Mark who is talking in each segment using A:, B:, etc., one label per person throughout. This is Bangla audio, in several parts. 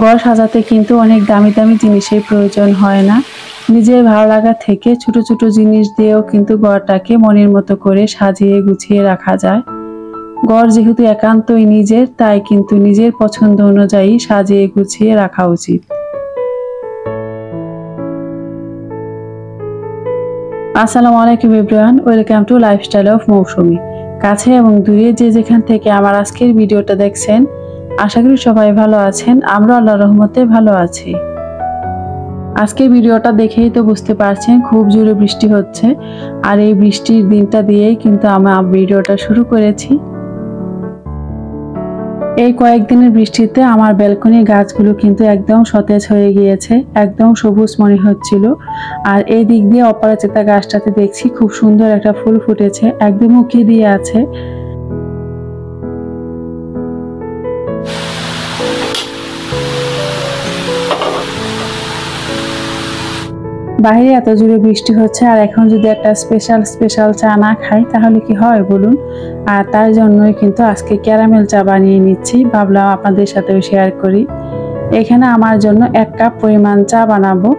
A: ঘর সাজাতে কিন্তু অনেক দামি দামি জিনিসের প্রয়োজন হয় না। নিজের ভালো লাগা থেকে ছোট ছোট জিনিস দিয়েও কিন্তু ঘরটাকে মনের মতো করে সাজিয়ে গুছিয়ে রাখা যায়। ঘর যেহেতু একান্তই নিজের, তাই কিন্তু নিজের পছন্দ অনুযায়ী সাজিয়ে গুছিয়ে রাখা উচিত। আসসালামু আলাইকুম everyone, welcome to lifestyle of Mousumi. কাছে এবং দূরে যে যেখান থেকে আমার আজকের ভিডিওটা দেখছেন, আশা করি সবাই ভালো আছেন। আমরা আল্লাহর রহমতে ভালো আছি। আজকের ভিডিওটা দেখেই তো বুঝতে পারছেন খুব জোরে বৃষ্টি হচ্ছে, আর এই বৃষ্টির দিনটা দিয়েই কিন্তু আমার ভিডিওটা শুরু করেছি। এই কয়েকদিনের বৃষ্টিতে আমার ব্যালকনির গাছগুলো কিন্তু একদম সতেজ হয়ে গিয়েছে, একদম সবুজ মনে হচ্ছিল। আর এই দিক দিয়ে অপরাজিতা গাছটাতে দেখছি খুব সুন্দর একটা ফুল ফুটেছে, একদম মুখে দিয়ে আছে। বাইরে এত জোরে বৃষ্টি হচ্ছে, আর এখন যদি একটা স্পেশাল চা না খাই তাহলে কি হয় বলুন। আর তার জন্যই কিন্তু আজকে ক্যারামেল চা বানিয়ে নিচ্ছি, ভাবলাম আপনাদের সাথেও শেয়ার করি। এখানে আমার জন্য 1 কাপ পরিমাণ চা বানাবো,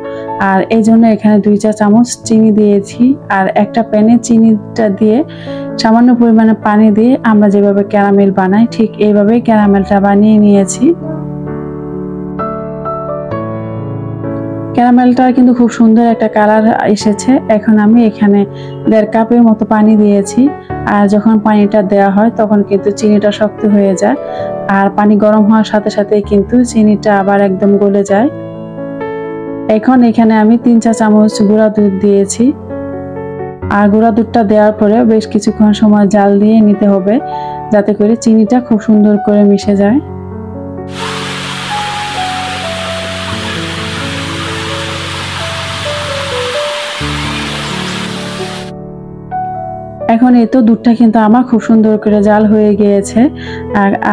A: আর এই জন্য এখানে 2 চা চামচ চিনি দিয়েছি। আর একটা প্যানে চিনিটা দিয়ে সামান্য পরিমাণে পানি দিয়ে আমরা যেভাবে ক্যারামেল বানাই ঠিক এইভাবে ক্যারামেলটা বানিয়ে নিয়েছি। ক্যারামেলটা কিন্তু খুব সুন্দর একটা কালার এসেছে। এখন আমি এখানে 1.5 কাপের মতো পানি দিয়েছি, আর যখন পানিটা দেওয়া হয় তখন কিন্তু চিনিটা শক্ত হয়ে যায়, আর পানি গরম হওয়ার সাথে সাথে কিন্তু চিনিটা আবার একদম গলে যায়। এখন এখানে আমি 3 চা চামচ গুঁড়া দুধ দিয়েছি, আর গুঁড়া দুধটা দেওয়ার পরে বেশ কিছুক্ষণ সময় জাল দিয়ে নিতে হবে, যাতে করে চিনিটা খুব সুন্দর করে মিশে যায়। এখন এই তো দুধটা কিন্তু আমার খুব সুন্দর করে জাল হয়ে গিয়েছে।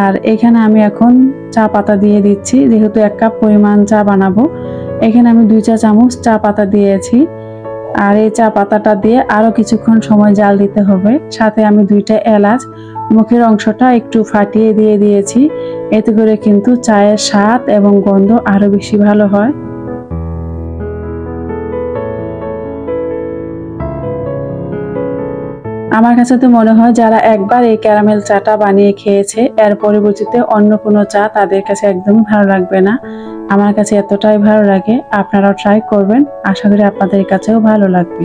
A: আর এখানে আমি এখন চা পাতা দিয়ে দিচ্ছি, যেহেতু 1 কাপ পরিমাণ চা বানাবো। এখানে আমি 2 চা চামচ চা পাতা দিয়েছি, আর এই চা পাতাটা দিয়ে আরো কিছুক্ষণ সময় জাল দিতে হবে। সাথে আমি 2টা এলাচ মুখের অংশটা একটু ফাটিয়ে দিয়ে দিয়েছি, এতে করে কিন্তু চায়ের স্বাদ এবং গন্ধ আরো বেশি ভালো হয়। আমার কাছে তো মনে হয় যারা একবার এই ক্যারামেল চাটা বানিয়ে খেয়েছে, এর পরবর্তীতে অন্য কোনো চা তাদের কাছে একদমই ভালো লাগবে না। আমার কাছে এতটাই ভালো লাগে, আপনারাও ট্রাই করবেন, আশা করি আপনাদের কাছেও ভালো লাগবে।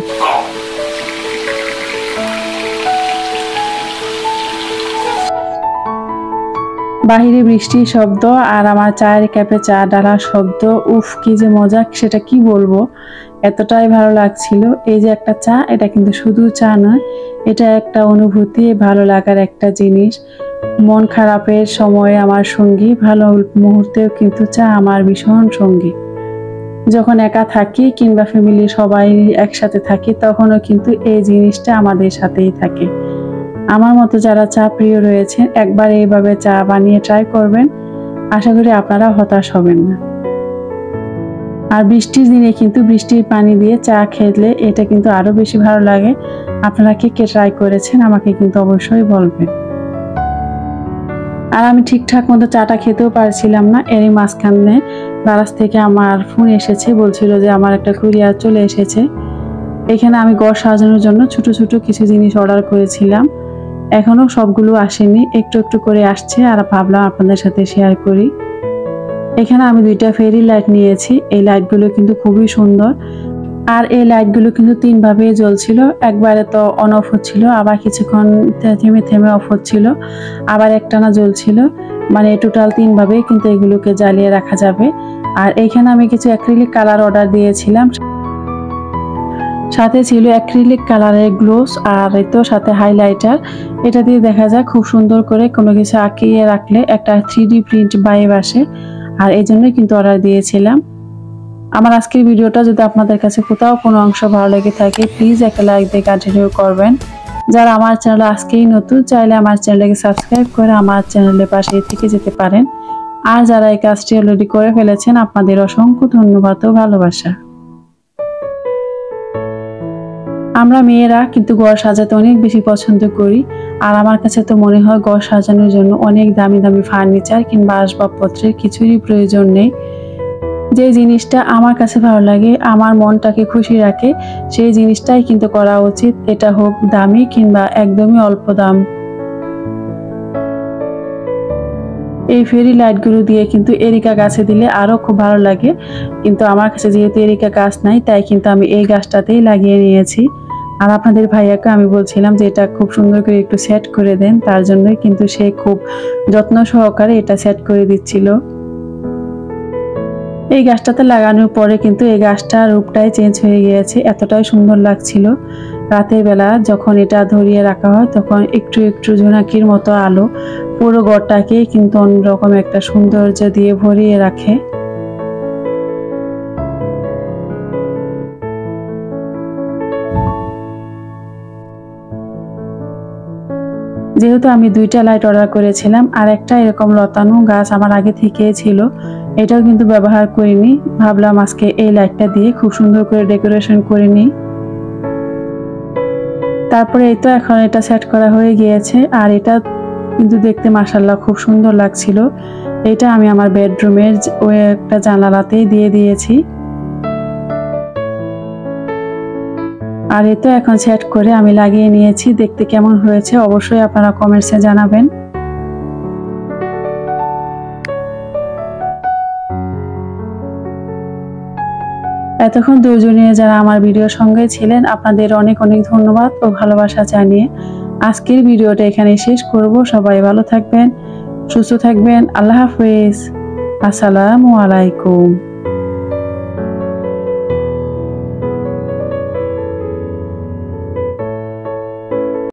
A: বাহিরে বৃষ্টির শব্দ আর আমার চায়ের কাপে চা ঢালার শব্দ, উফ কি যে মজা, সেটা কি বলবো, এতটাই ভালো লাগছিল। এই যে একটা চা, এটা কিন্তু শুধু চা নয়, এটা একটা অনুভূতি, ভালো লাগার একটা জিনিস। মন খারাপের সময়ে আমার সঙ্গী, ভালো মুহূর্তেও কিন্তু চা আমার ভীষণ সঙ্গী। যখন একা থাকি কিংবা ফ্যামিলি সবাই একসাথে থাকি, তখনও কিন্তু এই জিনিসটা আমাদের সাথেই থাকে। আমার মতো যারা চা প্রিয় রয়েছেন, একবার এইভাবে চা বানিয়ে ট্রাই করবেন, আশা করি আপনারা হতাশ হবেন না। আর বৃষ্টির দিনে কিন্তু বৃষ্টির পানি দিয়ে চা খেলে এটা কিন্তু আরো বেশি ভালো লাগে। আপনারা কে কে ট্রাই করেছেন আমাকে কিন্তু অবশ্যই বলবেন। আর আমি ঠিকঠাক মতো চাটা খেতেও পারছিলাম না, এরই মাঝখানে দারাজ থেকে আমার ফোন এসেছে, বলছিল যে আমার একটা কুরিয়ার চলে এসেছে। এখানে আমি ঘর সাজানোর জন্য ছোট ছোট কিছু জিনিস অর্ডার করেছিলাম, এখনো সবগুলো আসেনি, একটু একটু করে আসছে, আর ভাবলাম আপনাদের সাথে শেয়ার করি। এখানে আমি 2টা ফেরি লাইট নিয়েছি, এই লাইটগুলো কিন্তু খুবই সুন্দর। আর এই লাইটগুলো কিন্তু 3 ভাবে জ্বলছিল, একবারে তো অন অফ হচ্ছিল, আবার কিছুক্ষণ থেমে থেমে অফ হচ্ছিল, আবার একটানা জ্বলছিল, মানে টোটাল 3 ভাবে কিন্তু এগুলোকে জ্বালিয়ে রাখা যাবে। আর এখানে আমি কিছু অ্যাক্রিলিক কালার অর্ডার দিয়েছিলাম, সাথে ছিল অ্যাক্রিলিক কালারের গ্লোভস, আর এই তো সাথে হাইলাইটার। এটা দিয়ে দেখা যায় খুব সুন্দর করে কোনো কিছু আঁকিয়ে রাখলে একটা 3D প্রিন্ট ভাইব আসে, আর এই জন্যই কিন্তু অর্ডার দিয়েছিলাম। আমার আজকের ভিডিওটা যদি আপনাদের কাছে কোথাও কোনো অংশ ভালো লেগে থাকে, প্লিজ একটা লাইক দিয়ে কন্টিনিউ করবেন। যারা আমার চ্যানেলে আজকেই নতুন, চাইলে আমার চ্যানেলকে সাবস্ক্রাইব করে আমার চ্যানেলের পাশে থেকে যেতে পারেন। আর যারা এই কাজটি অলরেডি করে ফেলেছেন, আপনাদের অসংখ্য ধন্যবাদ ও ভালোবাসা। আমরা মেয়েরা কিন্তু ঘর সাজাতে অনেক বেশি পছন্দ করি, আর আমার কাছে তো মনে হয় ঘর সাজানোর জন্য অনেক দামি দামি ফার্নিচার কিংবা আসবাবপত্রের কিছুরই প্রয়োজন নেই। যে জিনিসটা আমার কাছে ভালো লাগে, আমার মনটাকে খুশি রাখে, সেই জিনিসটাই কিন্তু করা উচিত, এটা হোক দামি কিংবা একদমই অল্প দাম। এই ফেরি লাইটগুলো দিয়ে কিন্তু এরিকা গাছে দিলে আরও খুব ভালো লাগে, কিন্তু আমার কাছে যেহেতু এরিকা গাছ নাই, তাই কিন্তু আমি এই গাছটাতেই লাগিয়ে নিয়েছি। আর আপনাদের ভাইয়াকে আমি বলছিলাম যে এটা খুব সুন্দর করে একটু সেট করে দেন, তার জন্যই কিন্তু সে খুব যত্ন সহকারে এটা সেট করে দিচ্ছিল। এই গাছটাতে লাগানোর পরে কিন্তু এই গাছটার রূপটাই চেঞ্জ হয়ে গিয়েছে, এতটাই সুন্দর লাগছিল। রাতের বেলা যখন এটা ধরিয়ে রাখা হয় তখন একটু একটু জোনাকির মতো আলো পুরো ঘরটাকে কিন্তু অন্যরকম একটা সৌন্দর্য দিয়ে ভরিয়ে রাখে। যেহেতু আমি 2টা লাইট অর্ডার করেছিলাম, আর একটা এরকম লতানো গাছ আমার আগে থেকেই ছিল, এটাও কিন্তু ব্যবহার করিনি, ভাবলাম আজকে এই লাইটটা দিয়ে খুব সুন্দর করে ডেকোরেশন করে নিই। তারপরে এই তো এখন এটা সেট করা হয়ে গিয়েছে, আর এটা কিন্তু দেখতে মাশাআল্লাহ খুব সুন্দর লাগছিল। এটা আমি আমার বেডরুমের ওই একটা জানালাতেই দিয়ে দিয়েছি। আর এই তো এখন সেট করে আমি লাগিয়ে নিয়েছি, দেখতে কেমন হয়েছে অবশ্যই আপনারা কমেন্টসে জানাবেন। এতক্ষণ ধৈর্য নিয়ে যারা আমার ভিডিওর সঙ্গে ছিলেন, আপনাদের অনেক অনেক ধন্যবাদ ও ভালোবাসা জানিয়ে আজকের ভিডিওটা এখানে শেষ করব। সবাই ভালো থাকবেন, সুস্থ থাকবেন। আল্লাহ হাফেজ। আসসালামু আলাইকুম।